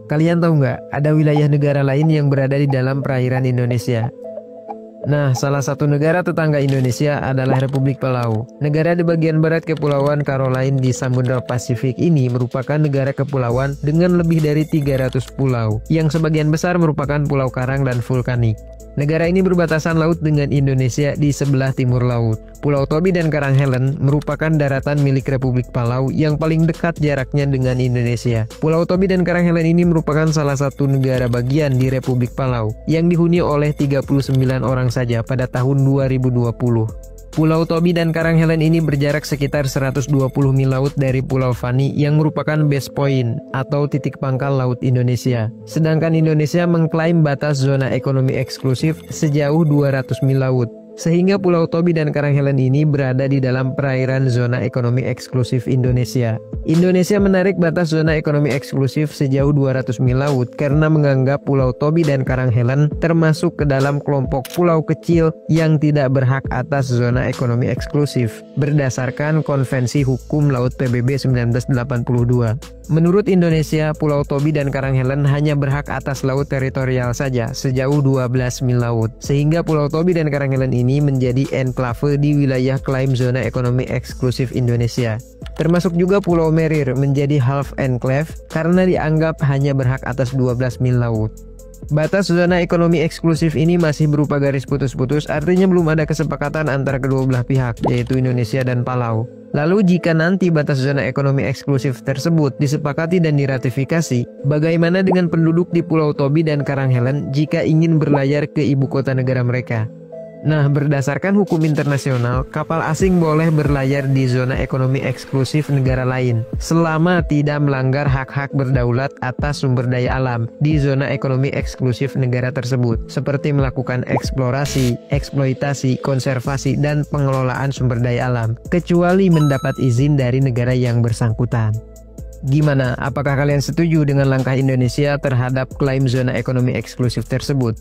Kalian tahu nggak, ada wilayah negara lain yang berada di dalam perairan Indonesia? Nah, salah satu negara tetangga Indonesia adalah Republik Palau. Negara di bagian barat Kepulauan Caroline di Samudra Pasifik ini merupakan negara kepulauan dengan lebih dari 300 pulau, yang sebagian besar merupakan pulau karang dan vulkanik. Negara ini berbatasan laut dengan Indonesia di sebelah timur laut. Pulau Tobi dan Karang Helen merupakan daratan milik Republik Palau yang paling dekat jaraknya dengan Indonesia. Pulau Tobi dan Karang Helen ini merupakan salah satu negara bagian di Republik Palau yang dihuni oleh 39 orang saja pada tahun 2020. Pulau Tobi dan Karang Helen ini berjarak sekitar 120 mil laut dari Pulau Fani yang merupakan base point atau titik pangkal laut Indonesia. Sedangkan Indonesia mengklaim batas zona ekonomi eksklusif sejauh 200 mil laut. Sehingga Pulau Tobi dan Karang Helen ini berada di dalam perairan zona ekonomi eksklusif Indonesia. Indonesia menarik batas zona ekonomi eksklusif sejauh 200 mil laut karena menganggap Pulau Tobi dan Karang Helen termasuk ke dalam kelompok pulau kecil yang tidak berhak atas zona ekonomi eksklusif berdasarkan Konvensi Hukum Laut PBB 1982. Menurut Indonesia, Pulau Tobi dan Karang Helen hanya berhak atas laut teritorial saja sejauh 12 mil laut. Sehingga Pulau Tobi dan Karang Helen ini menjadi enklave di wilayah klaim zona ekonomi eksklusif Indonesia. Termasuk juga Pulau Merir menjadi half enclave karena dianggap hanya berhak atas 12 mil laut. Batas zona ekonomi eksklusif ini masih berupa garis putus-putus, artinya belum ada kesepakatan antara kedua belah pihak, yaitu Indonesia dan Palau. Lalu jika nanti batas zona ekonomi eksklusif tersebut disepakati dan diratifikasi, bagaimana dengan penduduk di Pulau Tobi dan Karang Helen jika ingin berlayar ke ibu kota negara mereka? Nah, berdasarkan hukum internasional, kapal asing boleh berlayar di zona ekonomi eksklusif negara lain selama tidak melanggar hak-hak berdaulat atas sumber daya alam di zona ekonomi eksklusif negara tersebut, seperti melakukan eksplorasi, eksploitasi, konservasi, dan pengelolaan sumber daya alam, kecuali mendapat izin dari negara yang bersangkutan. Gimana? Apakah kalian setuju dengan langkah Indonesia terhadap klaim zona ekonomi eksklusif tersebut?